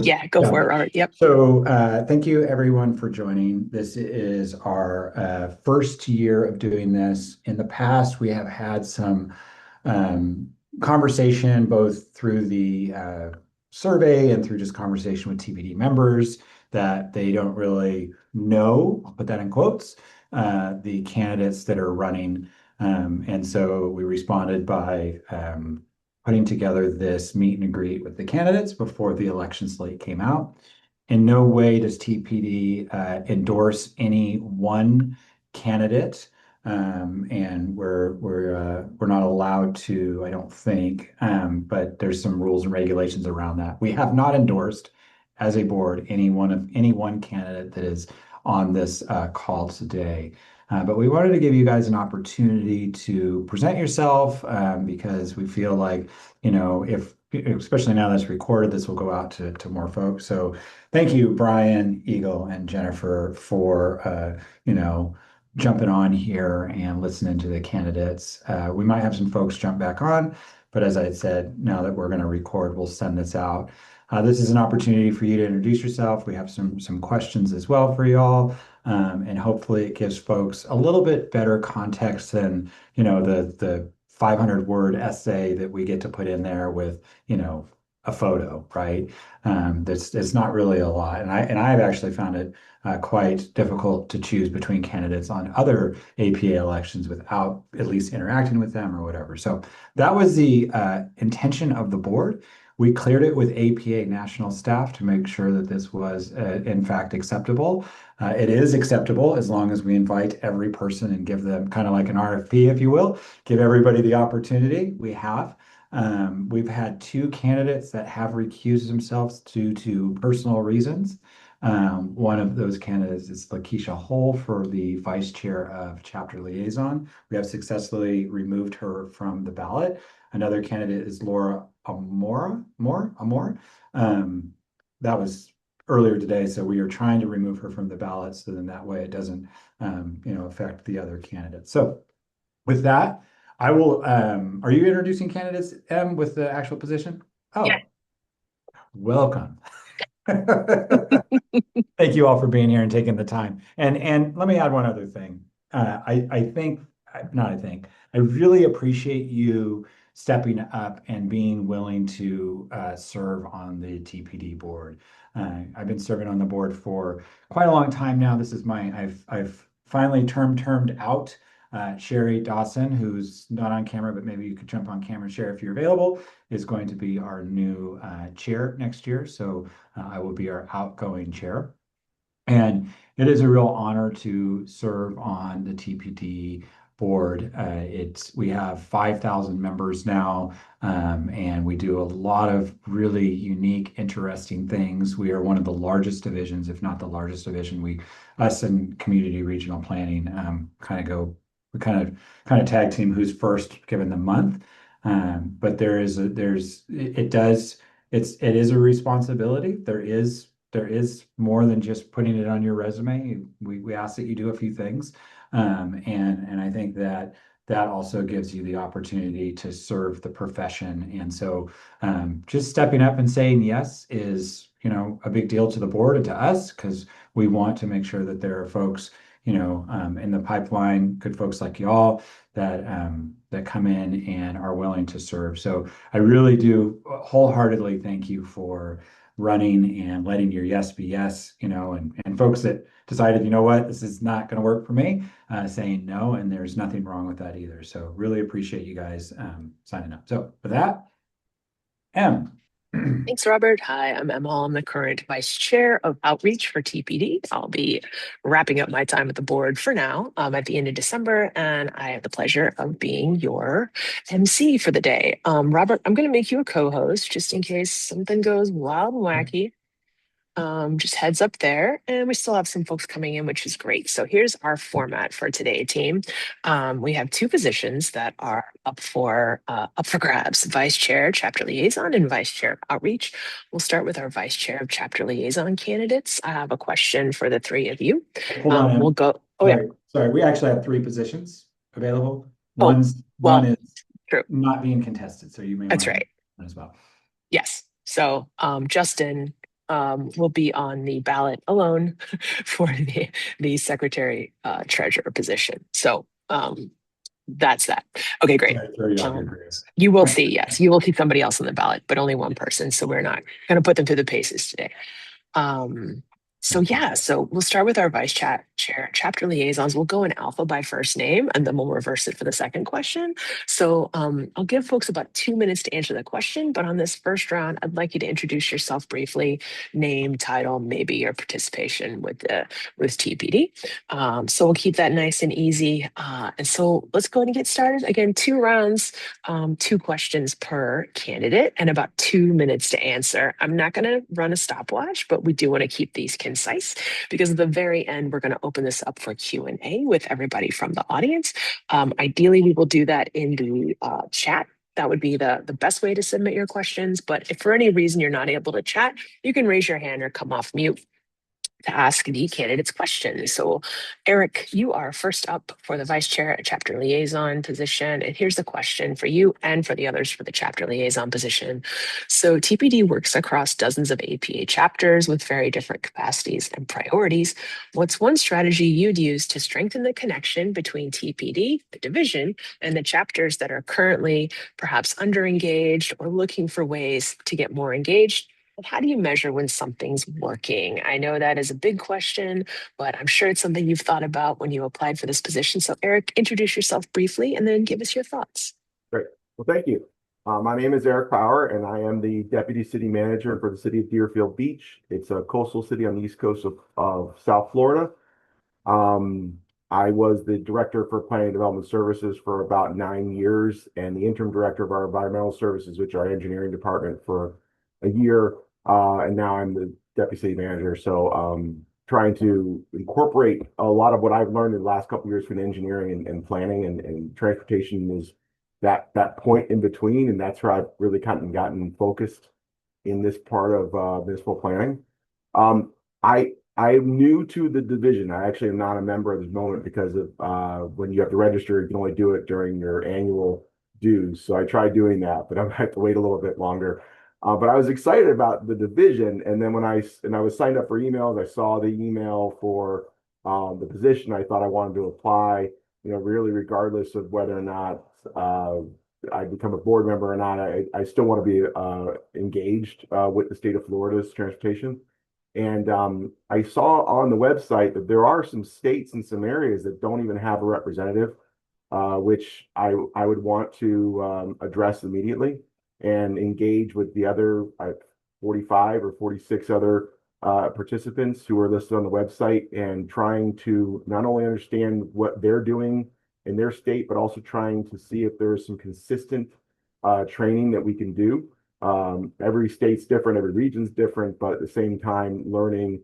Yeah, go Yeah. for it, Robert. Yep. So thank you everyone for joining. This is our first year of doing this. In the past, we have had some um, conversation both through the survey and through just conversation with TPD members that they don't really know, I'll put that in quotes, the candidates that are running. And so we responded by putting together this meet and greet with the candidates before the election slate came out. In no way does TPD endorse any one candidate, and we're not allowed to, I don't think, but there's some rules and regulations around that. We have not endorsed, as a board, any one candidate that is on this call today. But we wanted to give you guys an opportunity to present yourself because we feel like, if especially now that's recorded, this will go out to more folks. So thank you, Brian, Eagle, and Jennifer for jumping on here and listening to the candidates. We might have some folks jump back on, but as I had said, now that we're going to record, we'll send this out. This is an opportunity for you to introduce yourself. We have some questions as well for y'all. And hopefully it gives folks a little bit better context than, the 500 word essay that we get to put in there with, a photo, right? That's it's not really a lot. And I've actually found it quite difficult to choose between candidates on other APA elections without at least interacting with them or whatever. So that was the intention of the board. We cleared it with APA national staff to make sure that this was, in fact, acceptable. It is acceptable as long as we invite every person and give them kind of like an RFP, if you will, give everybody the opportunity. We have. We've had two candidates that have recused themselves due to personal reasons. One of those candidates is Lakeisha Hull for the vice chair of chapter liaison. We have successfully removed her from the ballot. Another candidate is Laura Amor. That was earlier today, so we are trying to remove her from the ballot so then that way it doesn't, affect the other candidates. So with that, I will, are you introducing candidates, with the actual position? Yeah. Oh, welcome. Thank you all for being here and taking the time. And let me add one other thing. I think, not I think, I really appreciate you stepping up and being willing to serve on the TPD board. I've been serving on the board for quite a long time now. This is I've finally termed out Sherry Dawson, who's not on camera, but maybe you could jump on camera, share if you're available, is going to be our new chair next year. So I will be our outgoing chair. And it is a real honor to serve on the TPD board. We have 5,000 members now, and we do a lot of really unique, interesting things. We are one of the largest divisions, if not the largest division. Us and community regional planning, we kind of tag team who's first given the month. But it is a responsibility. There is more than just putting it on your resume. We ask that you do a few things. And I think that that also gives you the opportunity to serve the profession. And so just stepping up and saying yes is, a big deal to the board and to us because we want to make sure that there are folks, in the pipeline, good folks like y'all that come in and are willing to serve. So I really do wholeheartedly thank you for running and letting your yes be yes, and folks that decided, you know what, this is not going to work for me, saying no, and there's nothing wrong with that either. So really appreciate you guys signing up. So with that, M. Thanks, Robert. Hi, I'm Emma. I'm the current vice chair of outreach for TPD. I'll be wrapping up my time at the board for now at the end of December, and I have the pleasure of being your MC for the day. Robert, I'm going to make you a co-host just in case something goes wild and wacky. Just heads up there. And we still have some folks coming in, which is great. So here's our format for today, team. We have two positions that are up for grabs: vice chair, chapter liaison, and vice chair of outreach. We'll start with our vice chair of chapter liaison candidates. I have a question for the three of you. Hold on, We'll Em. go. Oh yeah. Sorry. We actually have three positions available. Oh One well, is true. not being contested, so you may want That's to right. as well. Yes. So Justin, will be on the ballot alone for the secretary treasurer position. So that's that. Okay, great. Sorry, throw you off your Um, grace. you will see, yes, you will see somebody else on the ballot, but only one person. So we're not going to put them through the paces today. Um, so yeah, so we'll start with our vice chair, chapter liaisons. We'll go in alpha by first name, and then we'll reverse it for the second question. So I'll give folks about 2 minutes to answer the question, but on this first round, I'd like you to introduce yourself briefly, name, title, maybe your participation with TPD. So we'll keep that nice and easy. And so let's go ahead and get started. Again, 2 rounds, 2 questions per candidate, and about 2 minutes to answer. I'm not going to run a stopwatch, but we do want to keep these concise because at the very end, we're going to open this up for Q&A with everybody from the audience. Ideally, we will do that in the chat. That would be the best way to submit your questions. But if for any reason you're not able to chat, you can raise your hand or come off mute to ask the candidates questions. So Eric, you are first up for the vice chair at chapter liaison position. And here's the question for you and for the others for the chapter liaison position. So TPD works across dozens of APA chapters with very different capacities and priorities. What's one strategy you'd use to strengthen the connection between TPD, the division, and the chapters that are currently perhaps underengaged or looking for ways to get more engaged? How do you measure when something's working? I know that is a big question, but I'm sure it's something you've thought about when you applied for this position. So Eric, introduce yourself briefly and then give us your thoughts. Great. Well, thank you. My name is Eric Power, and I am the Deputy City Manager for the City of Deerfield Beach. It's a coastal city on the east coast of South Florida. I was the Director for Planning and Development Services for about 9 years and the Interim Director of our Environmental Services, which are our engineering department, for a year. And now I'm the Deputy City Manager. So trying to incorporate a lot of what I've learned in the last couple of years from engineering and planning and transportation is that point in between, and that's where I've really kind of gotten focused in this part of municipal planning. I'm new to the division. I actually am not a member at this moment because of when you have to register, you can only do it during your annual dues. So I tried doing that, but I have to wait a little bit longer. But I was excited about the division, and then when I was signed up for emails, I saw the email for the position. I thought I wanted to apply. Really, regardless of whether or not I become a board member or not, I still want to be engaged with the state of Florida's transportation. And I saw on the website that there are some states and some areas that don't even have a representative, which I would want to address immediately and engage with the other 45 or 46 other participants who are listed on the website, and trying to not only understand what they're doing in their state, but also trying to see if there is some consistent training that we can do. Every state's different, every region's different, but at the same time, learning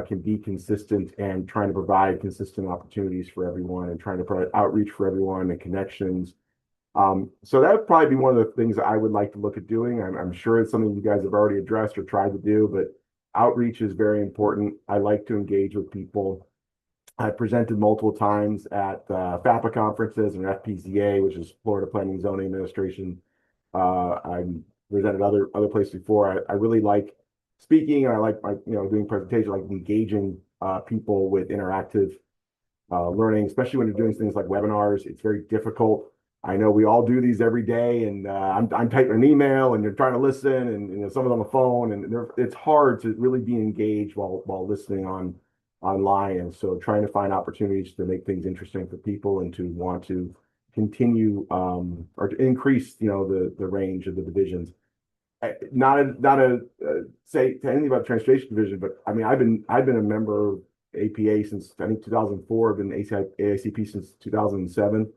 can be consistent, and trying to provide consistent opportunities for everyone and trying to provide outreach for everyone and connections. So that would probably be one of the things that I would like to look at doing. I'm sure it's something you guys have already addressed or tried to do, but outreach is very important. I like to engage with people. I presented multiple times at FAPA conferences and FPZA, which is Florida Planning and Zoning Administration. I presented other places before. I really like speaking, and I like doing presentations, like engaging people with interactive learning, especially when you're doing things like webinars. It's very difficult. I know we all do these every day, and I'm typing an email, and you're trying to listen, and someone's on the phone, and it's hard to really be engaged while listening online. And so, trying to find opportunities to make things interesting for people and to want to continue or to increase, the range of the divisions. Not a say to anything about the transportation division, but I mean, I've been a member of APA since I think 2004. I've been AICP since 2007.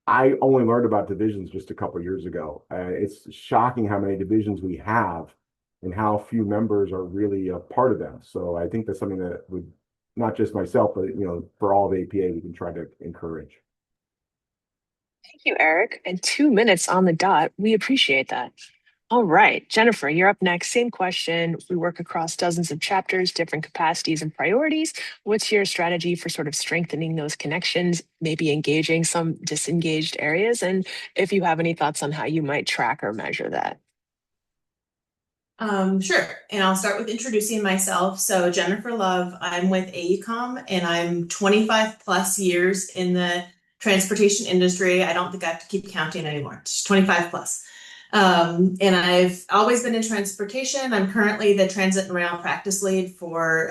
I only learned about divisions just a couple of years ago. It's shocking how many divisions we have and how few members are really a part of them. So I think that's something that would, not just myself, but for all of APA, we can try to encourage. Thank you, Eric. And 2 minutes on the dot. We appreciate that. All right, Jennifer, you're up next. Same question. We work across dozens of chapters, different capacities and priorities. What's your strategy for sort of strengthening those connections, maybe engaging some disengaged areas? And if you have any thoughts on how you might track or measure that. Sure. And I'll start with introducing myself. So Jennifer Love, I'm with AECOM and I'm 25 plus years in the transportation industry. I don't think I have to keep counting anymore. It's 25 plus. And I've always been in transportation. I'm currently the transit and rail practice lead for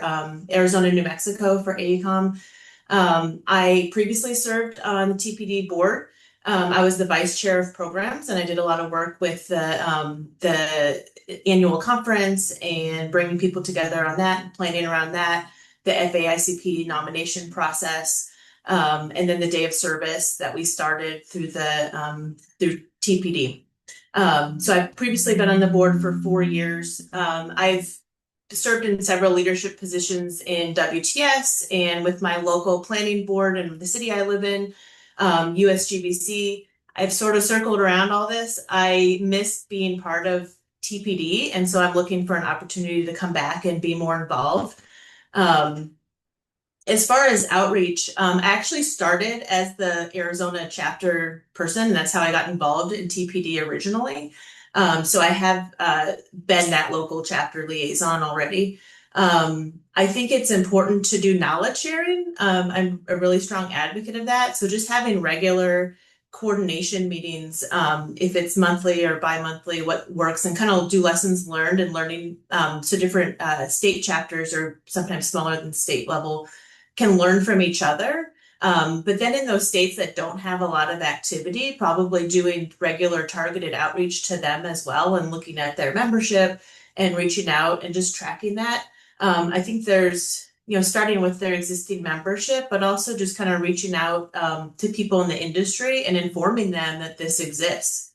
Arizona, New Mexico for AECOM. I previously served on the TPD board. I was the vice chair of programs, and I did a lot of work with the annual conference and bringing people together on that, planning around that, the FAICP nomination process, and then the day of service that we started through through TPD. So I've previously been on the board for 4 years. I've served in several leadership positions in WTS and with my local planning board and the city I live in, USGBC. I've sort of circled around all this. I miss being part of TPD, and so I'm looking for an opportunity to come back and be more involved. As far as outreach, I actually started as the Arizona chapter person. That's how I got involved in TPD originally. So I have been that local chapter liaison already. I think it's important to do knowledge sharing. I'm a really strong advocate of that. So just having regular coordination meetings, if it's monthly or bi-monthly, what works, and kind of do lessons learned and learning. So different state chapters are sometimes smaller than state level can learn from each other. But then in those states that don't have a lot of activity, probably doing regular targeted outreach to them as well and looking at their membership and reaching out and just tracking that. I think there's, starting with their existing membership, but also just kind of reaching out to people in the industry and informing them that this exists.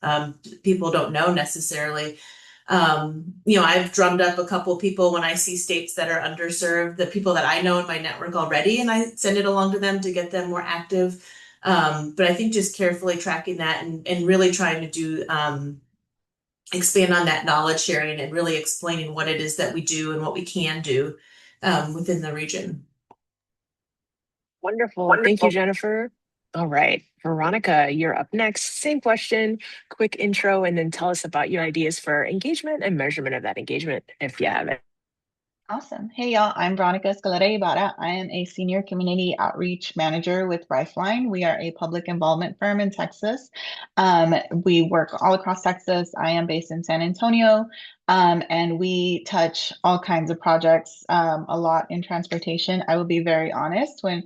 People don't know necessarily. I've drummed up a couple people when I see states that are underserved, the people that I know in my network already, and I send it along to them to get them more active. But I think just carefully tracking that and really trying to do expand on that knowledge sharing and really explaining what it is that we do and what we can do within the region. Wonderful. Thank you, Jennifer. All right, Veronica, you're up next. Same question, quick intro, and then tell us about your ideas for engagement and measurement of that engagement, if you have it. Awesome. Hey, y'all. I'm Veronica Escalera-Ibarra. I am a senior community outreach manager with Lifeline. We are a public involvement firm in Texas. We work all across Texas. I am based in San Antonio, and we touch all kinds of projects, a lot in transportation. I will be very honest, when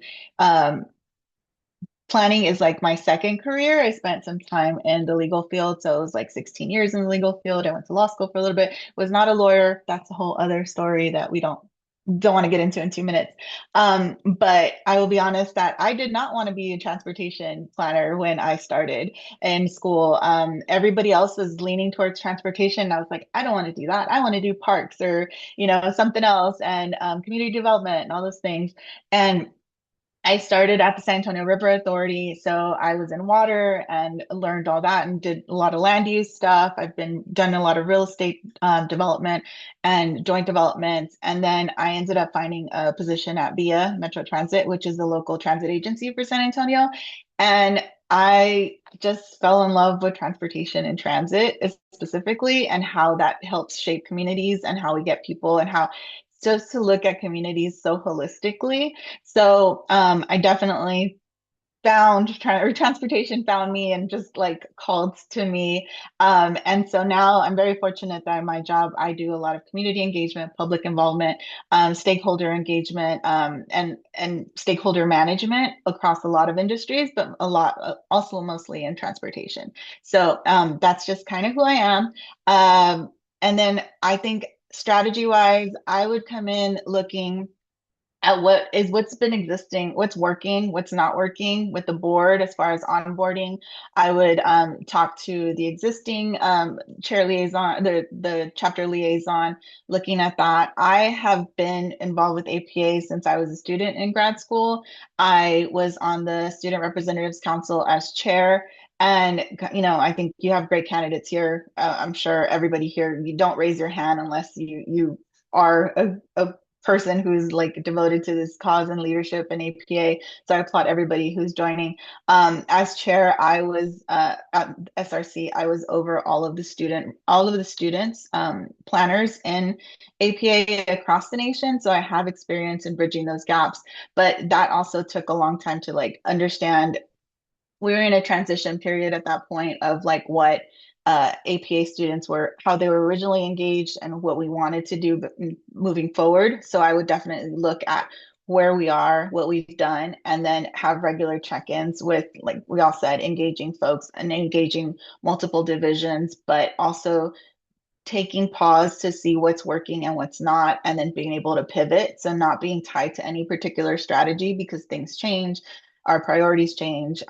planning is like my second career. I spent some time in the legal field. So it was like 16 years in the legal field. I went to law school for a little bit, was not a lawyer. That's a whole other story that we don't want to get into in 2 minutes. But I will be honest that I did not want to be a transportation planner when I started in school. Everybody else was leaning towards transportation. And I was like, I don't want to do that. I want to do parks or, something else, and community development and all those things. And I started at the San Antonio River Authority, so I was in water and learned all that and did a lot of land use stuff. I've done a lot of real estate development and joint developments, and then I ended up finding a position at VIA Metro Transit, which is the local transit agency for San Antonio, and I just fell in love with transportation and transit specifically, and how that helps shape communities and how we get people and how just to look at communities so holistically. So I definitely transportation found me and just like called to me. And so now I'm very fortunate that in my job, I do a lot of community engagement, public involvement, stakeholder engagement, and stakeholder management across a lot of industries, but a lot also mostly in transportation. So that's just kind of who I am. And then I think strategy wise, I would come in looking at what's been existing, what's working, what's not working with the board as far as onboarding. I would talk to the existing chair liaison, the chapter liaison, looking at that. I have been involved with APA since I was a student in grad school. I was on the Student Representatives Council as chair. And, I think you have great candidates here. I'm sure everybody here, you don't raise your hand unless you are a person who's like devoted to this cause and leadership and APA. So I applaud everybody who's joining. As chair, I was at SRC. I was over all of the students, planners in APA across the nation. So I have experience in bridging those gaps, but that also took a long time to like understand. We were in a transition period at that point of like what APA students were, how they were originally engaged and what we wanted to do moving forward. So I would definitely look at where we are, what we've done, and then have regular check-ins with, like we all said, engaging folks and engaging multiple divisions, but also taking pause to see what's working and what's not, and then being able to pivot. So not being tied to any particular strategy because things change, our priorities change,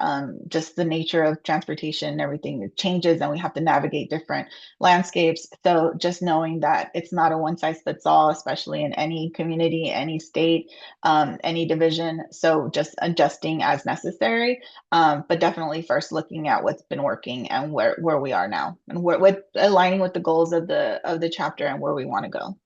just the nature of transportation and everything changes, and we have to navigate different landscapes. So just knowing that it's not a one size fits all, especially in any community, any state, any division. So just adjusting as necessary, but definitely first looking at what's been working and where we are now, and what aligning with the goals of the chapter and where we want to go.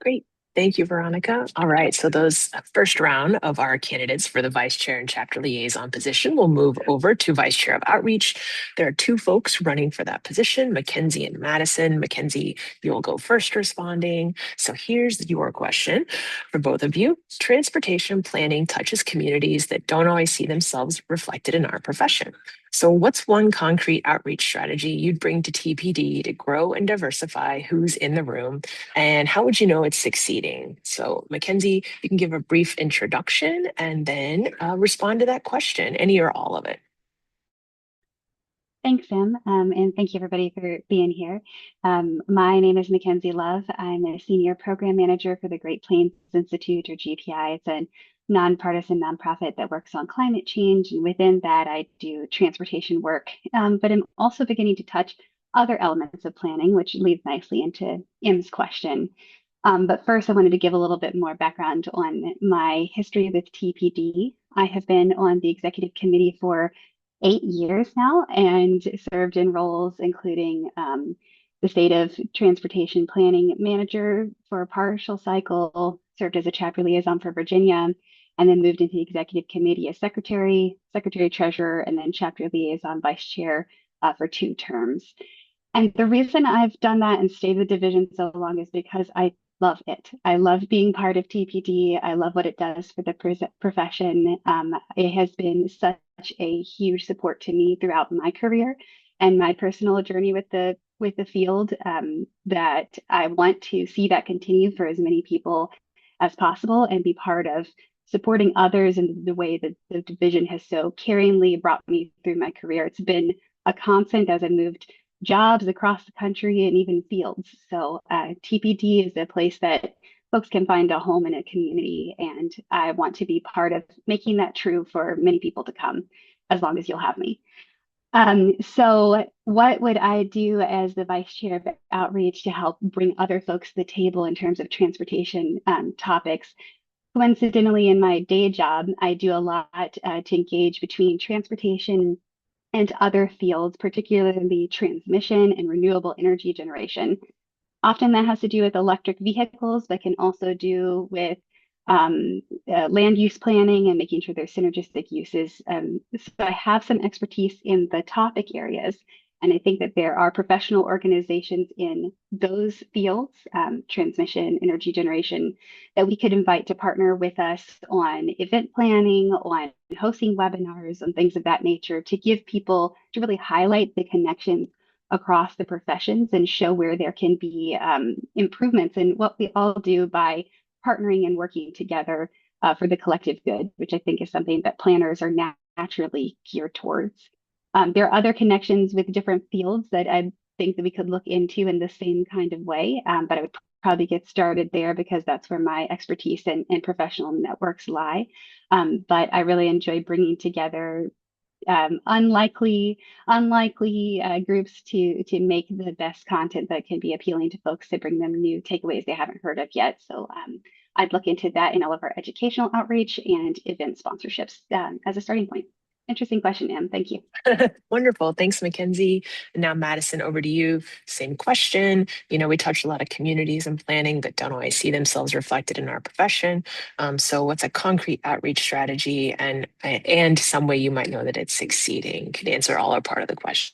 Great. Thank you, Veronica. All right, so those first round of our candidates for the vice chair and chapter liaison position will move over to vice chair of outreach. There are two folks running for that position, Mackenzie and Madison. Mackenzie, you'll go first responding. So here's your question for both of you. Transportation planning touches communities that don't always see themselves reflected in our profession. So what's one concrete outreach strategy you'd bring to TPD to grow and diversify who's in the room? And how would you know it's succeeding? So Mackenzie, you can give a brief introduction and then respond to that question, any or all of it. Thanks, Sam, and thank you everybody for being here. My name is Mackenzie Love. I'm a senior program manager for the Great Plains Institute, or GPI. It's a nonpartisan nonprofit that works on climate change, and within that I do transportation work, but I'm also beginning to touch other elements of planning, which leads nicely into Im's question. But first, I wanted to give a little bit more background on my history with TPD. I have been on the executive committee for 8 years now and served in roles including the state of transportation planning manager for a partial cycle, served as a chapter liaison for Virginia, and then moved into the executive committee as secretary, treasurer, and then chapter liaison vice chair for 2 terms. And the reason I've done that and stayed with division so long is because I love it. I love being part of TPD. I love what it does for the profession. It has been such a huge support to me throughout my career and my personal journey with the field, that I want to see that continue for as many people as possible and be part of supporting others in the way that the division has so caringly brought me through my career. It's been a constant as I moved jobs across the country and even fields. So TPD is a place that folks can find a home in a community, and I want to be part of making that true for many people to come, as long as you'll have me. So what would I do as the vice chair of outreach to help bring other folks to the table in terms of transportation topics? Coincidentally, in my day job, I do a lot to engage between transportation and other fields, particularly transmission and renewable energy generation. Often that has to do with electric vehicles, but can also do with land use planning and making sure there's synergistic uses. So I have some expertise in the topic areas, and I think that there are professional organizations in those fields, transmission, energy generation, that we could invite to partner with us on event planning, on hosting webinars, and things of that nature, to give people, to really highlight the connections across the professions and show where there can be improvements in what we all do by partnering and working together for the collective good, which I think is something that planners are naturally geared towards. There are other connections with different fields that I think that we could look into in the same kind of way, but I would probably get started there because that's where my expertise and professional networks lie. But I really enjoy bringing together unlikely groups to make the best content that can be appealing to folks, to bring them new takeaways they haven't heard of yet. So I'd look into that in all of our educational outreach and event sponsorships as a starting point. Interesting question, Em. Thank you. Wonderful. Thanks, Mackenzie. And now, Madison, over to you. Same question. We touch a lot of communities and planning that don't always see themselves reflected in our profession. So what's a concrete outreach strategy and some way you might know that it's succeeding? Could answer all or part of the question.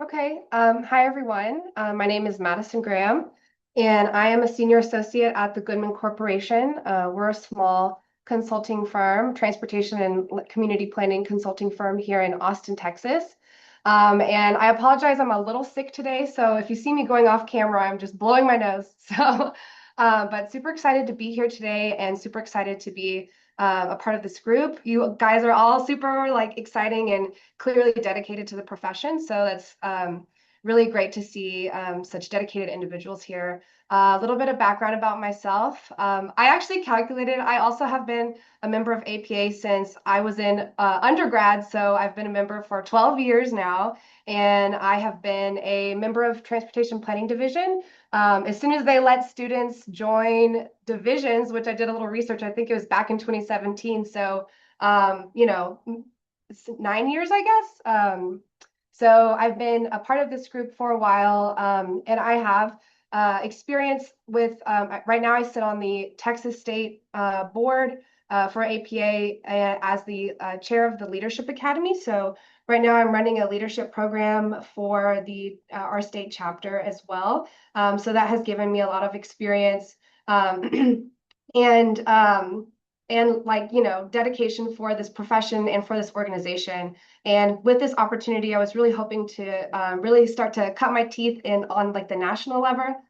Okay. Hi, everyone. My name is Madison Graham, and I am a senior associate at the Goodman Corporation. We're a small consulting firm, transportation and community planning consulting firm here in Austin, Texas. And I apologize, I'm a little sick today, so if you see me going off camera, I'm just blowing my nose. So, but super excited to be here today and super excited to be a part of this group. You guys are all super exciting and clearly dedicated to the profession. So that's really great to see such dedicated individuals here. A little bit of background about myself. I actually calculated, I also have been a member of APA since I was in undergrad. So I've been a member for 12 years now, and I have been a member of Transportation Planning Division. As soon as they let students join divisions, which I did a little research, I think it was back in 2017. So, 9 years, I guess. So I've been a part of this group for a while, and I have experience with, right now I sit on the Texas State board for APA as the chair of the Leadership Academy. So right now I'm running a leadership program for our state chapter as well. So that has given me a lot of experience and dedication for this profession and for this organization. And with this opportunity, I was really hoping to really start to cut my teeth on the national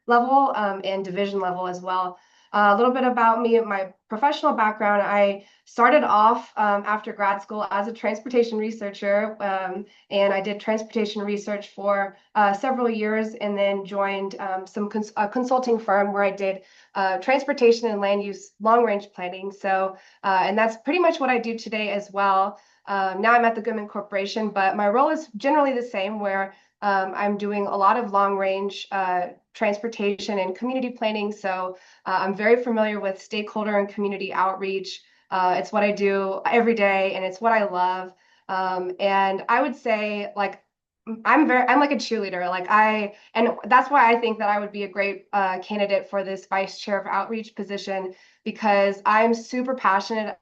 level and division level as well. A little bit about me, my professional background. I started off after grad school as a transportation researcher, and I did transportation research for several years, and then joined a consulting firm where I did transportation and land use long-range planning. So, and that's pretty much what I do today as well. Now I'm at the Goodman Corporation, but my role is generally the same, where I'm doing a lot of long-range transportation and community planning. So I'm very familiar with stakeholder and community outreach. It's what I do every day, and it's what I love. And I would say, I'm like a cheerleader. And that's why I think that I would be a great candidate for this vice chair of outreach position, because I'm super passionate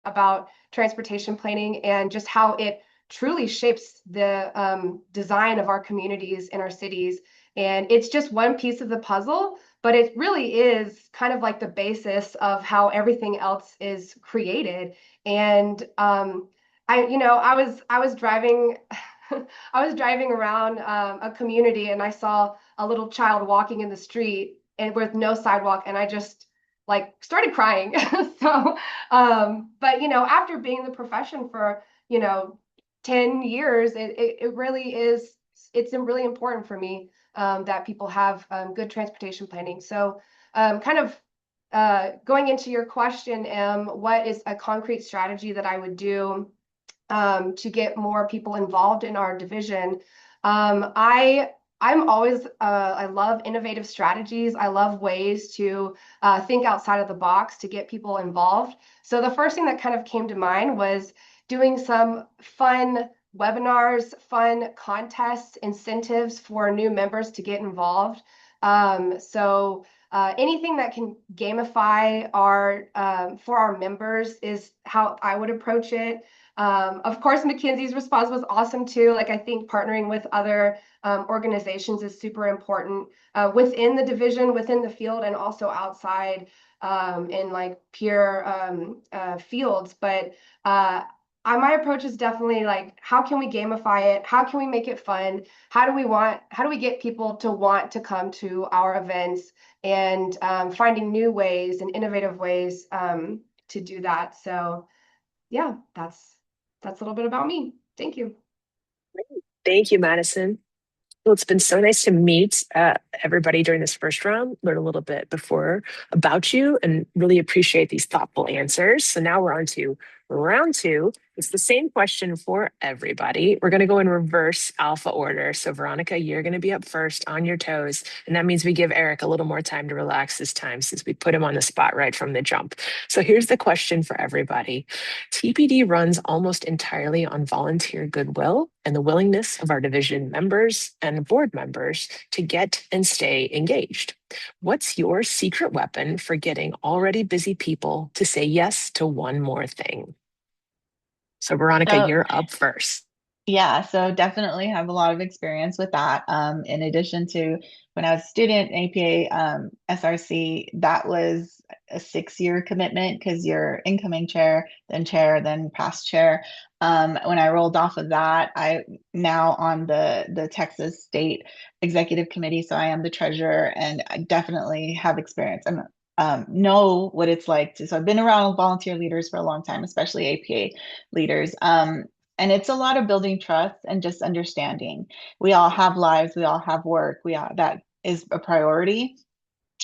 about transportation planning and just how it truly shapes the design of our communities in our cities. And it's just one piece of the puzzle, but it really is kind of like the basis of how everything else is created. And I was driving I was driving around a community, and I saw a little child walking in the street and with no sidewalk, and I just started crying. So, but after being in the profession for 10 years, it really is. It's really important for me that people have good transportation planning. So, going into your question, what is a concrete strategy that I would do to get more people involved in our division? I'm always, I love innovative strategies. I love ways to think outside of the box to get people involved. So the first thing that kind of came to mind was doing some fun webinars, fun contests, incentives for new members to get involved. So anything that can gamify for our members is how I would approach it. Of course, Mackenzie's response was awesome too. I think partnering with other organizations is super important within the division, within the field, and also outside in peer fields. But my approach is definitely how can we gamify it? How can we make it fun? How do we get people to want to come to our events, and finding new ways and innovative ways to do that? So yeah, that's a little bit about me. Thank you. Thank you, Madison. Well, it's been so nice to meet everybody during this first round, learn a little bit before about you, and really appreciate these thoughtful answers. So now we're on to Round two, it's the same question for everybody. We're going to go in reverse alpha order. So Veronica, you're going to be up first on your toes. And that means we give Eric a little more time to relax this time since we put him on the spot right from the jump. So here's the question for everybody. TPD runs almost entirely on volunteer goodwill and the willingness of our division members and board members to get and stay engaged. What's your secret weapon for getting already busy people to say yes to one more thing? So Veronica, you're up first. Yeah, so definitely have a lot of experience with that. In addition to when I was a student in APA SRC, that was a 6-year commitment because you're incoming chair, then past chair. When I rolled off of that, I now on the Texas State Executive Committee, so I am the treasurer, and I definitely have experience and know what it's like to. So I've been around volunteer leaders for a long time, especially APA leaders. And it's a lot of building trust and just understanding. We all have lives, we all have work, that is a priority.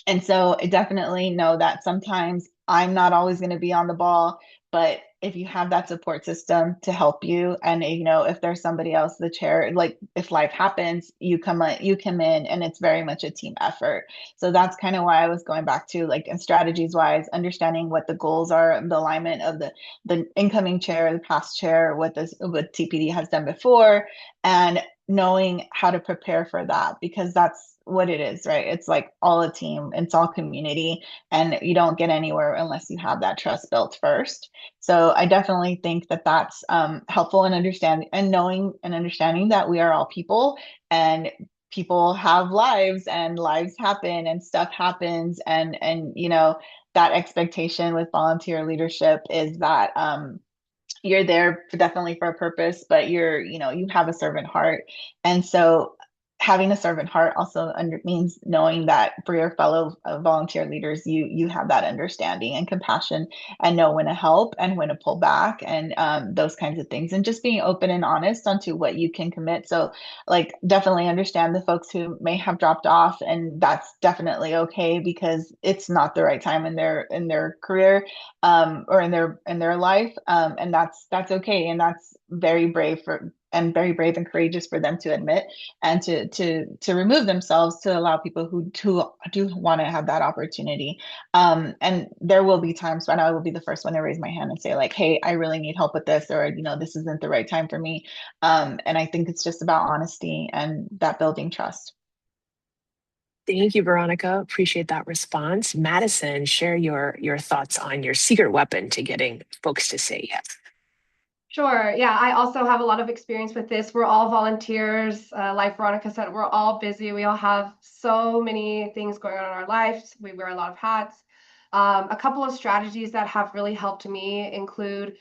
And so I definitely know that sometimes I'm not always going to be on the ball, but if you have that support system to help you, and if there's somebody else, the chair, like if life happens, you come in, and it's very much a team effort. So that's kind of why I was going back to like strategies wise, understanding what the goals are, the alignment of the incoming chair, the past chair, what TPD has done before, and knowing how to prepare for that, because that's what it is, right? It's like all a team, it's all community, and you don't get anywhere unless you have that trust built first. So I definitely think that that's helpful in understanding and knowing and understanding that we are all people, and people have lives, and lives happen, and stuff happens, and that expectation with volunteer leadership is that you're there definitely for a purpose, but you have a servant heart. And so having a servant heart also means knowing that for your fellow volunteer leaders, you have that understanding and compassion, and know when to help and when to pull back, and those kinds of things, and just being open and honest onto what you can commit. So like definitely understand the folks who may have dropped off, and that's definitely okay, because it's not the right time in their career or in their life, and that's okay, and that's very brave and courageous for them to admit, and to remove themselves to allow people who do want to have that opportunity. And there will be times when I will be the first one to raise my hand and say like, hey, I really need help with this, or this isn't the right time for me. And I think it's just about honesty and that building trust. Thank you, Veronica. Appreciate that response. Madison, share your thoughts on your secret weapon to getting folks to say yes. Sure. Yeah, I also have a lot of experience with this. We're all volunteers. Like Veronica said, we're all busy. We all have so many things going on in our lives. We wear a lot of hats. A couple of strategies that have really helped me include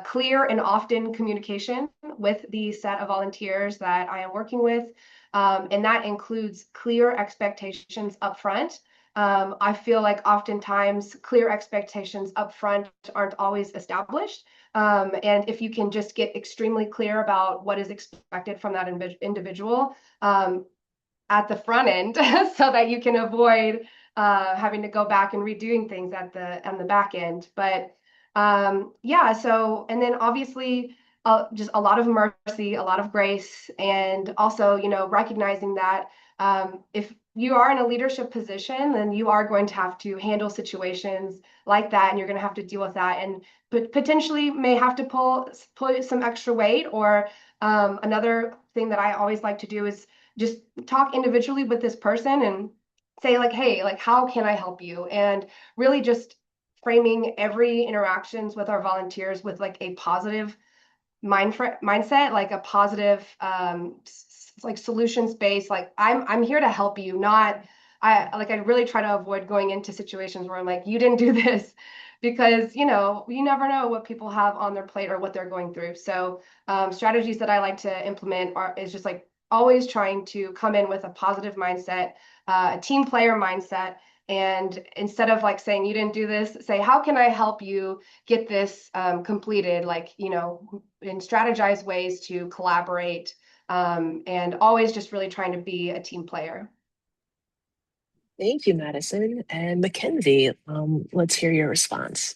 clear and often communication with the set of volunteers that I am working with. And that includes clear expectations up front. I feel like oftentimes clear expectations up front aren't always established. And if you can just get extremely clear about what is expected from that individual at the front end so that you can avoid having to go back and redoing things on the back end. But yeah, so, and then obviously just a lot of mercy, a lot of grace, and also, recognizing that if you are in a leadership position, then you are going to have to handle situations like that, and you're going to have to deal with that, and potentially may have to put some extra weight. Or another thing that I always like to do is just talk individually with this person and say like, hey, like, how can I help you? And really just framing every interactions with our volunteers with like a positive mindset, like a positive like solutions based, like I'm here to help you, not I really try to avoid going into situations where I'm like, you didn't do this, because you never know what people have on their plate or what they're going through. So strategies that I like to implement is just like always trying to come in with a positive mindset, a team player mindset. And instead of like saying you didn't do this, say, how can I help you get this completed? Like, and strategize ways to collaborate, and always just really trying to be a team player. Thank you, Madison. And Mackenzie, let's hear your response.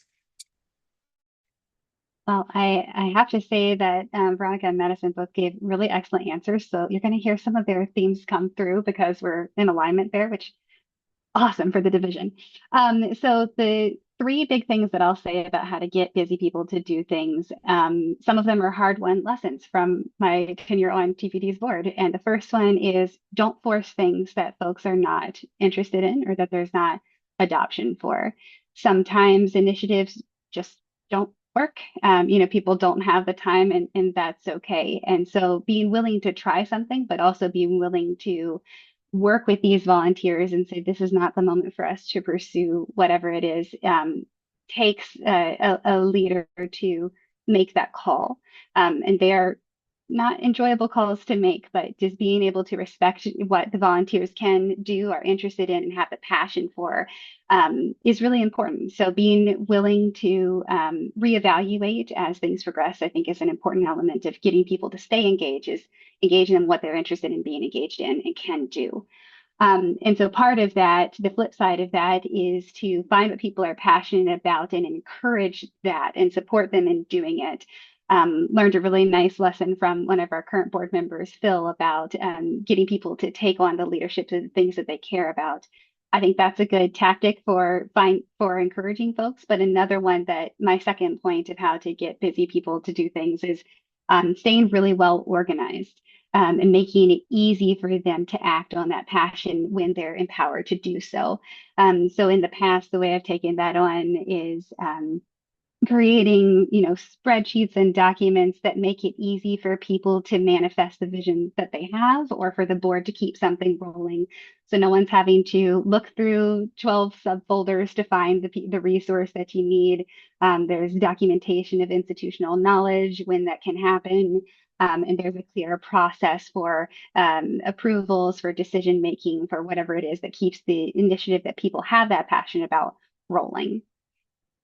Well, I have to say that Veronica and Madison both gave really excellent answers. So you're going to hear some of their themes come through because we're in alignment there, which awesome for the division. So the three big things that I'll say about how to get busy people to do things, some of them are hard-won lessons from my tenure on TPD's board. And the first one is don't force things that folks are not interested in or that there's not adoption for. Sometimes initiatives just don't work. People don't have the time and that's okay. And so being willing to try something, but also being willing to work with these volunteers and say, this is not the moment for us to pursue whatever it is, takes a leader to make that call. And they are not enjoyable calls to make, but just being able to respect what the volunteers can do, are interested in, and have the passion for is really important. So being willing to reevaluate as things progress, I think is an important element of getting people to stay engaged, is engaging in what they're interested in being engaged in and can do. And so part of that, the flip side of that is to find what people are passionate about and encourage that and support them in doing it. Learned a really nice lesson from one of our current board members, Phil, about getting people to take on the leadership of the things that they care about. I think that's a good tactic for encouraging folks. But another one, that my second point of how to get busy people to do things, is staying really well organized. And making it easy for them to act on that passion when they're empowered to do so. So in the past, the way I've taken that on is creating, spreadsheets and documents that make it easy for people to manifest the vision that they have, or for the board to keep something rolling. So no one's having to look through 12 subfolders to find the resource that you need. There's documentation of institutional knowledge when that can happen. And there's a clear process for approvals, for decision making, for whatever it is that keeps the initiative that people have that passion about rolling.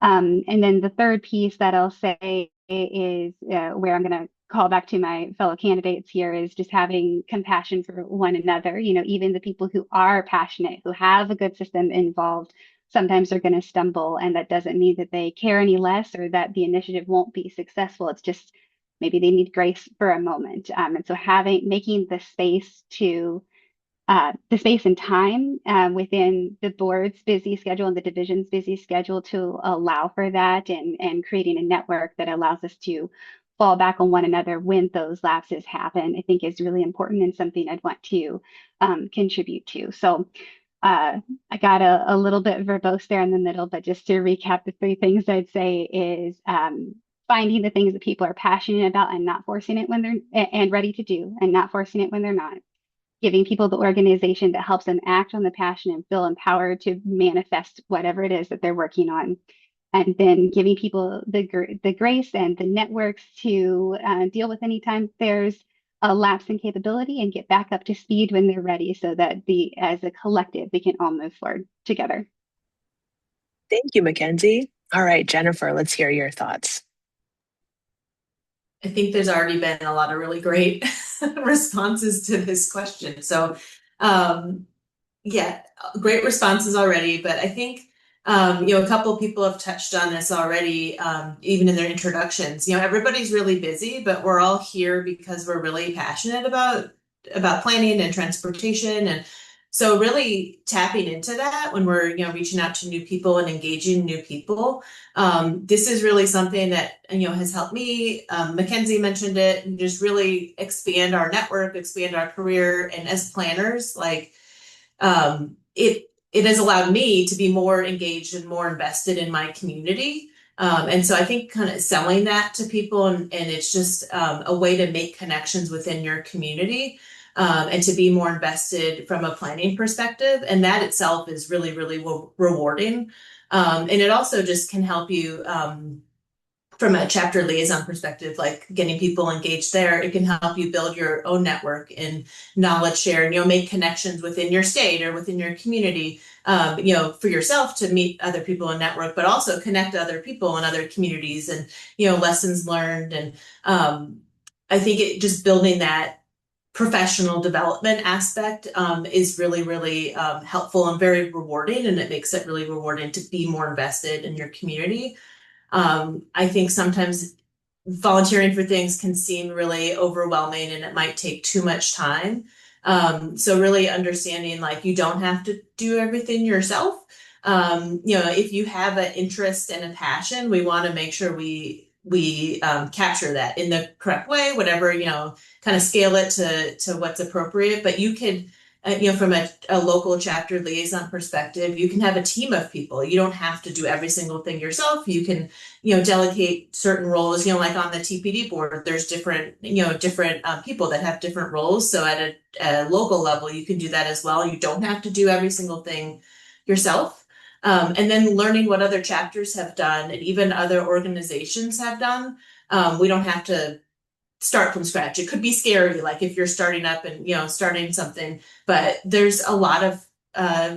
And then the third piece that I'll say is where I'm going to call back to my fellow candidates here, is just having compassion for one another. Even the people who are passionate, who have a good system involved, sometimes are going to stumble. And that doesn't mean that they care any less or that the initiative won't be successful. It's just maybe they need grace for a moment. And so making the space and time within the board's busy schedule and the division's busy schedule to allow for that, and creating a network that allows us to fall back on one another when those lapses happen, I think is really important, and something I'd want to contribute to. So I got a little bit verbose there in the middle, but just to recap, the three things I'd say is finding the things that people are passionate about and not forcing it when they're and ready to do, and not forcing it when they're not. Giving people the organization that helps them act on the passion and feel empowered to manifest whatever it is that they're working on. And then giving people the grace and the networks to deal with anytime there's a lapse in capability, and get back up to speed when they're ready, so that as a collective, we can all move forward together. Thank you, Mackenzie. All right, Jennifer, let's hear your thoughts. I think there's already been a lot of really great responses to this question. So, yeah, great responses already. But I think, a couple of people have touched on this already, even in their introductions. Everybody's really busy, but we're all here because we're really passionate about planning and transportation. And so really tapping into that when we're, reaching out to new people and engaging new people. This is really something that, has helped me. Mackenzie mentioned it, and just really expand our network, expand our career. And as planners, it has allowed me to be more engaged and more invested in my community. And so I think kind of selling that to people, and it's just a way to make connections within your community. And to be more invested from a planning perspective. And that itself is really, really rewarding. And it also just can help you from a chapter liaison perspective, like getting people engaged there. It can help you build your own network and knowledge share, and make connections within your state or within your community, for yourself to meet other people and network, but also connect to other people in other communities, and, lessons learned. And I think it just building that professional development aspect is really, really helpful and very rewarding, and it makes it really rewarding to be more invested in your community. I think sometimes volunteering for things can seem really overwhelming and it might take too much time. So really understanding like you don't have to do everything yourself. If you have an interest and a passion, we want to make sure we capture that in the correct way, whatever, kind of scale it to what's appropriate. But you could, from a local chapter liaison perspective, you can have a team of people. You don't have to do every single thing yourself. You can, delegate certain roles, like on the TPD board, there's different people that have different roles. So at a local level, you can do that as well. You don't have to do every single thing yourself. And then learning what other chapters have done and even other organizations have done. We don't have to start from scratch. It could be scary, like if you're starting up and, starting something, but there's a lot of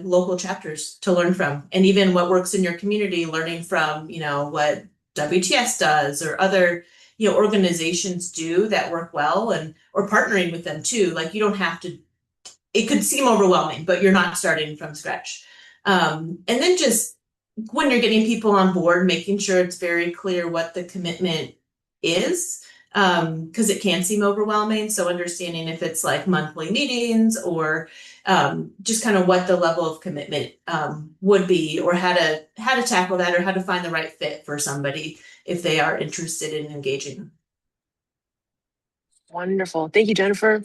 local chapters to learn from. And even what works in your community, learning from, what WTS does or other, organizations do that work well, and or partnering with them too. Like you don't have to, it could seem overwhelming, but you're not starting from scratch. And then just when you're getting people on board, making sure it's very clear what the commitment is, because it can seem overwhelming. So understanding if it's like monthly meetings or just kind of what the level of commitment would be, or how to tackle that, or how to find the right fit for somebody if they are interested in engaging. Wonderful. Thank you, Jennifer.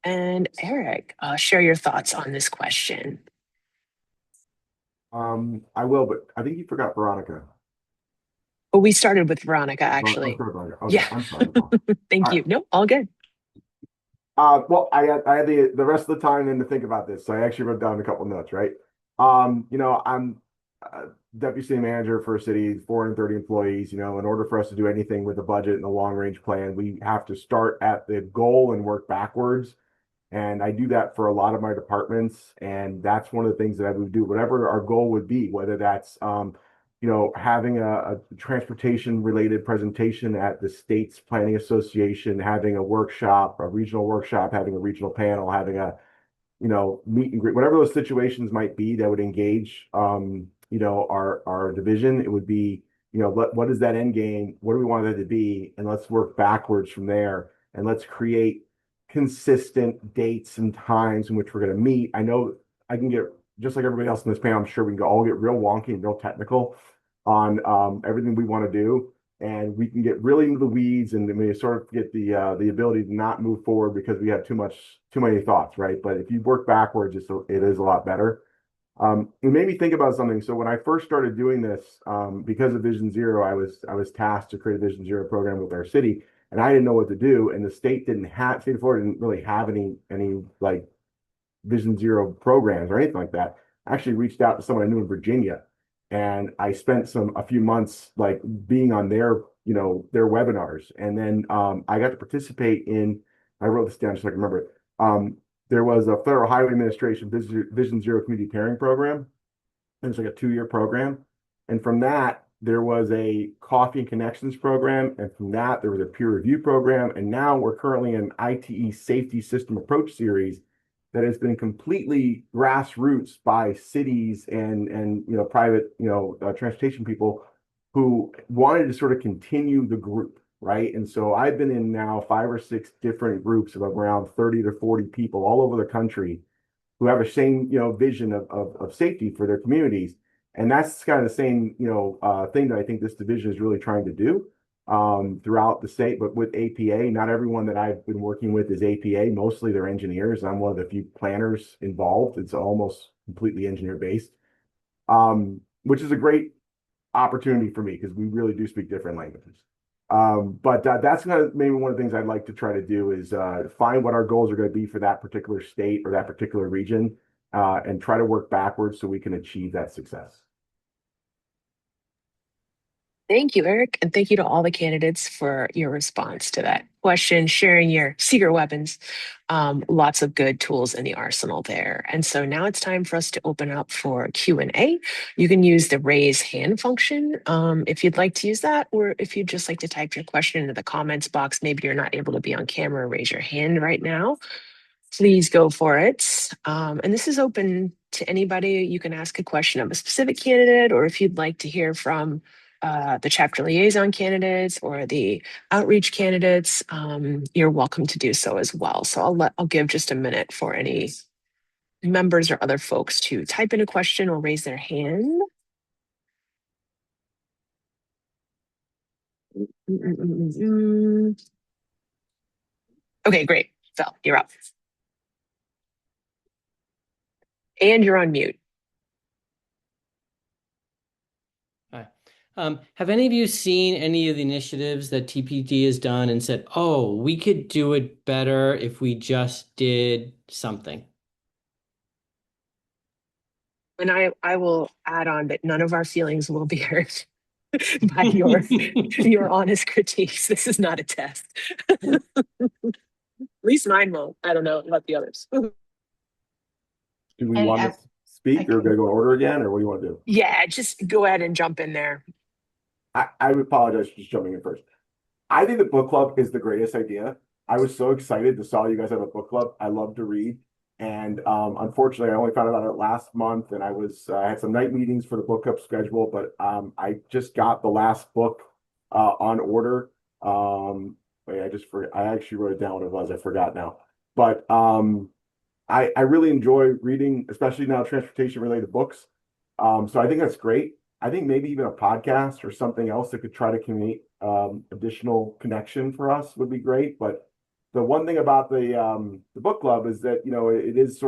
And Eric, share your thoughts on this question. I will, but I think you forgot Veronica. Oh, we started with Veronica, actually. Okay, yeah. I'm sorry. Thank you. No, all good. Well, I had the rest of the time then to think about this, so I actually wrote down a couple notes, right? I'm deputy city manager for a city, 430 employees. In order for us to do anything with a budget and a long range plan, we have to start at the goal and work backwards. And I do that for a lot of my departments, and that's one of the things that I would do, whatever our goal would be, whether that's having a transportation related presentation at the state's planning association, having a workshop, a regional workshop, having a regional panel, having a meet and greet, whatever those situations might be that would engage our division. It would be, what is that end game? What do we want it to be? And let's work backwards from there, and let's create consistent dates and times in which we're going to meet. I know I can get, just like everybody else in this panel, I'm sure we can all get real wonky and real technical on everything we want to do, and we can get really into the weeds, and we sort of get the ability to not move forward because we have too many thoughts, right? But if you work backwards, it is a lot better. It made me think about something. So when I first started doing this, because of Vision Zero, I was tasked to create a Vision Zero program with our city, and I didn't know what to do, and the state of Florida didn't really have any like Vision Zero programs or anything like that. I actually reached out to someone I knew in Virginia, and I spent a few months like being on their webinars, and then I got to participate in. I wrote this down just so I can remember it. There was a Federal Highway Administration Vision Zero Community Pairing Program. It was like a 2-year program, and from that there was a Coffee and Connections program, and from that there was a peer review program, and now we're currently in ITE Safety System Approach Series that has been completely grassroots by cities and private transportation people who wanted to sort of continue the group, right? And so I've been in now 5 or 6 different groups of around 30 to 40 people all over the country who have a same vision of safety for their communities. And that's kind of the same thing that I think this division is really trying to do throughout the state. But with APA, not everyone that I've been working with is APA. Mostly they're engineers. I'm one of the few planners involved. It's almost completely engineer based, which is a great opportunity for me because we really do speak different languages. But that's kind of maybe one of the things I'd like to try to do is find what our goals are going to be for that particular state or that particular region, and try to work backwards so we can achieve that success. Thank you, Eric. And thank you to all the candidates for your response to that question, sharing your secret weapons. Lots of good tools in the arsenal there. And so now it's time for us to open up for Q&A. You can use the raise hand function if you'd like to use that, or if you'd just like to type your question into the comments box. Maybe you're not able to be on camera, raise your hand right now. Please go for it. And this is open to anybody. You can ask a question of a specific candidate, or if you'd like to hear from the chapter liaison candidates or the outreach candidates, you're welcome to do so as well. So I'll give just a minute for any members or other folks to type in a question or raise their hand. Okay, great. Phil, you're up. And you're on mute. Hi. Have any of you seen any of the initiatives that TPD has done and said, oh, we could do it better if we just did something? And I will add on that none of our feelings will be hurt by your honest critiques. This is not a test. At least mine won't. I don't know about the others. Do we And want to speak or go in order again, or what do you want to do? Yeah, just go ahead and jump in there. I would apologize for just jumping in first. I think the book club is the greatest idea. I was so excited to saw you guys have a book club. I love to read. And unfortunately, I only found out about it last month, and I had some night meetings for the book club schedule, but I just got the last book on order. Wait, I actually wrote it down what it was. I forgot now. But I really enjoy reading, especially now transportation related books. So I think that's great. I think maybe even a podcast or something else that could try to create additional connection for us would be great. But the one thing about the book club is that, you know, it is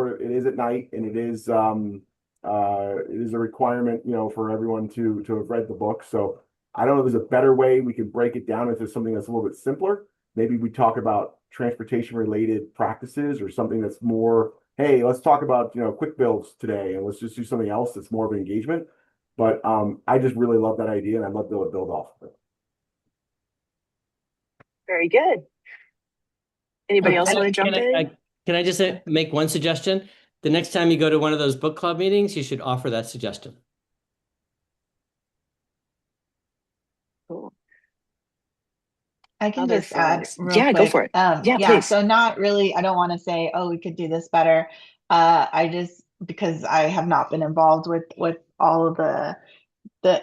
at night, and it is a requirement, you know, for everyone to have read the book. So I don't know if there's a better way we could break it down into something that's a little bit simpler. Maybe we talk about transportation related practices or something that's more, hey, let's talk about, you know, quick builds today, and let's just do something else that's more of an engagement. But I just really love that idea, and I'd love to build off of it. Very good. Anybody else want to jump in? Can I just make one suggestion? The next time you go to one of those book club meetings, you should offer that suggestion. Cool. I can Other just add folks. real Yeah, quick. go for it. Yeah, please. So not really, I don't want to say, oh, we could do this better. I just, because I have not been involved with all of the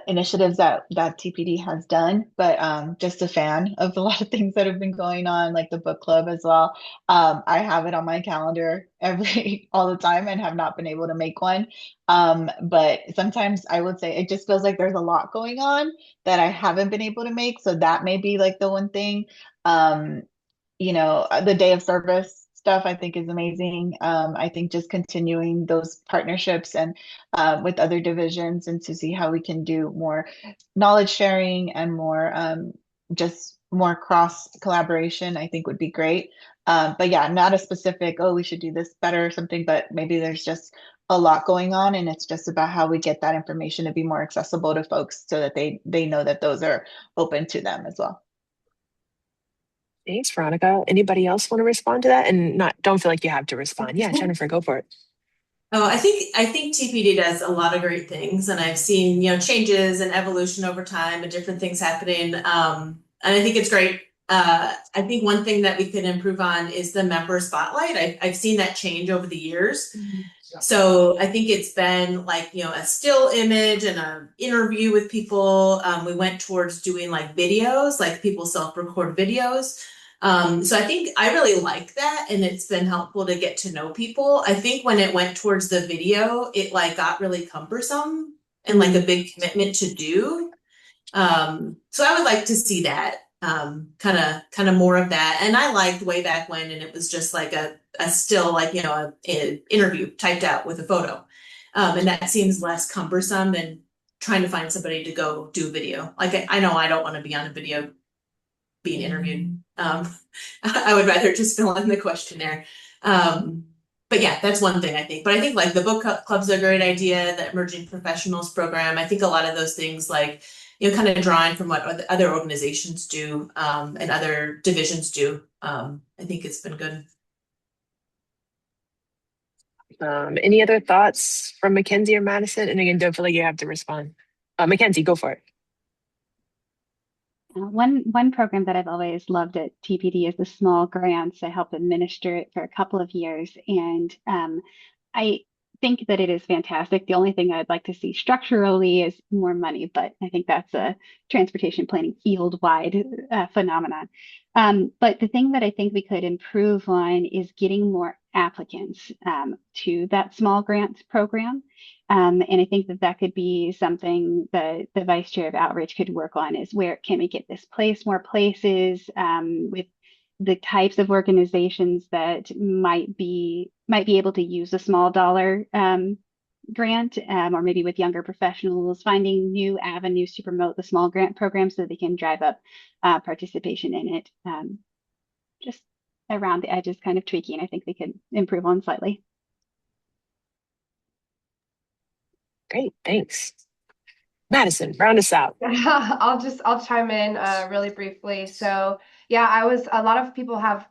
initiatives that TPD has done, but just a fan of a lot of things that have been going on, like the book club as well. I have it on my calendar all the time and have not been able to make one. But sometimes I would say it just feels like there's a lot going on that I haven't been able to make. So that may be like the one thing. You know, the day of service stuff I think is amazing. I think just continuing those partnerships and with other divisions, and to see how we can do more knowledge sharing and more just more cross collaboration, I think would be great. But yeah, not a specific, oh, we should do this better or something, but maybe there's just a lot going on, and it's just about how we get that information to be more accessible to folks so that they know that those are open to them as well. Thanks, Veronica. Anybody else want to respond to that? And don't feel like you have to respond. Yeah, Jennifer, go for it. Oh, I think TPD does a lot of great things, and I've seen, you know, changes and evolution over time and different things happening. And I think it's great. I think one thing that we could improve on is the member spotlight. I've seen that change over the years. Mm-hmm. So I think it's been like, you know, a still image and an interview with people. We went towards doing like videos, like people self-record videos. So I think I really like that, and it's been helpful to get to know people. I think when it went towards the video, it like got really cumbersome and like a big commitment to do. So I would like to see that, kind of more of that. And I liked way back when, and it was just like a still, like, you know, an interview typed out with a photo. And that seems less cumbersome than trying to find somebody to go do video. Like, I know I don't want to be on a video being interviewed. I would rather just fill in the questionnaire. But yeah, that's one thing I think. But I think like the book club's a great idea, the emerging professionals program. I think a lot of those things, like, you know, kind of drawing from what other organizations do, and other divisions do. I think it's been good. Any other thoughts from Mackenzie or Madison? And again, don't feel like you have to respond. Mackenzie, go for it. One program that I've always loved at TPD is the small grants. I helped administer it for a couple of years, and think that it is fantastic. The only thing I'd like to see structurally is more money, but I think that's a transportation planning field-wide phenomenon. But the thing that I think we could improve on is getting more applicants to that small grants program. And I think that that could be something that the vice chair of outreach could work on, is where can we get this place more places with the types of organizations that might be able to use a small dollar grant, or maybe with younger professionals, finding new avenues to promote the small grant program so they can drive up participation in it. Just around the edges, kind of tweaking, I think they could improve on slightly. Great, thanks. Madison, round us out. I'll chime in really briefly. So yeah, a lot of people have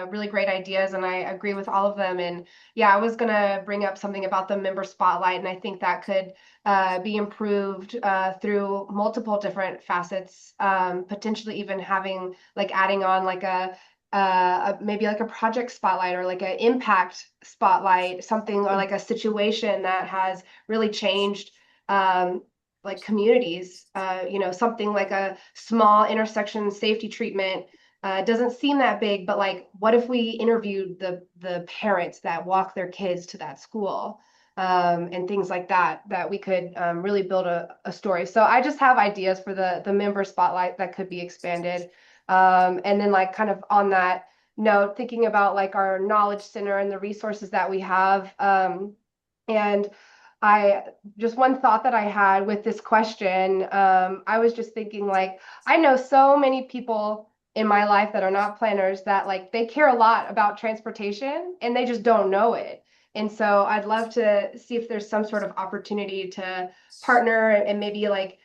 really great ideas, and I agree with all of them. And yeah, I was gonna bring up something about the member spotlight, and I think that could be improved through multiple different facets, potentially even having like adding on like maybe like a project spotlight or like an impact spotlight, something, or like a situation that has really changed like communities, something like a small intersection safety treatment. Doesn't seem that big, but like, what if we interviewed the parents that walk their kids to that school, and things like that, that we could really build a story. So I just have ideas for the member spotlight that could be expanded. And then like kind of on that note, thinking about like our knowledge center and the resources that we have, and just one thought that I had with this question, I was just thinking like, I know so many people in my life that are not planners that like they care a lot about transportation and they just don't know it. And so I'd love to see if there's some sort of opportunity to partner and maybe like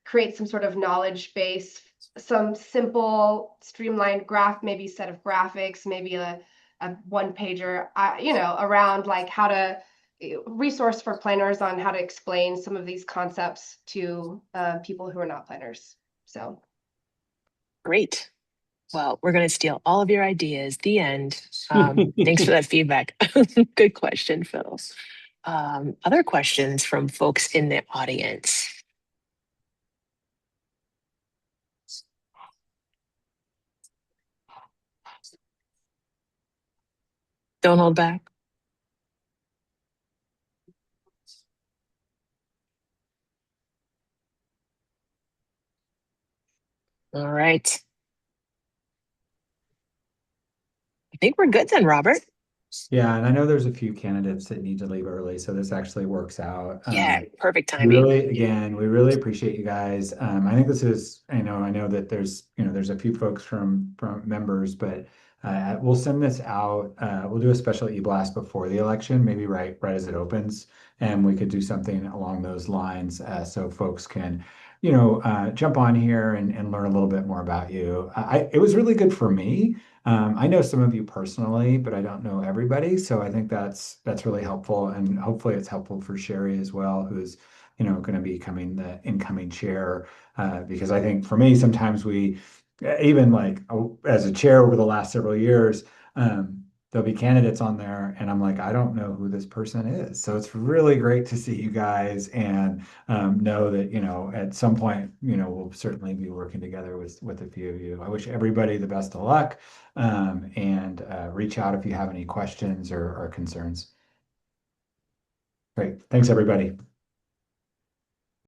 create some sort of knowledge base, some simple streamlined graph, maybe set of graphics, maybe a one pager, around like how to resource for planners on how to explain some of these concepts to people who are not planners. So Great. Well, we're going to steal all of your ideas. The end. Thanks for that feedback. Good question, Phil. Other questions from folks in the audience? Don't hold back. All right. I think we're good then, Robert. Yeah, and I know there's a few candidates that need to leave early, so this actually works out. Yeah, perfect timing. Really, again, we really appreciate you guys. I think this is, I know that there's a few folks from members, but we'll send this out. We'll do a special e-blast before the election, maybe right as it opens, and we could do something along those lines, so folks can, jump on here and learn a little bit more about you. It was really good for me. I know some of you personally, but I don't know everybody. So I think that's really helpful, and hopefully it's helpful for Sherry as well, who's going to be becoming the incoming chair. Because I think for me, sometimes we, even like as a chair over the last several years, there'll be candidates on there, and I'm like, I don't know who this person is. So it's really great to see you guys and know that at some point we'll certainly be working together with a few of you. I wish everybody the best of luck, and reach out if you have any questions or concerns. Great, thanks everybody.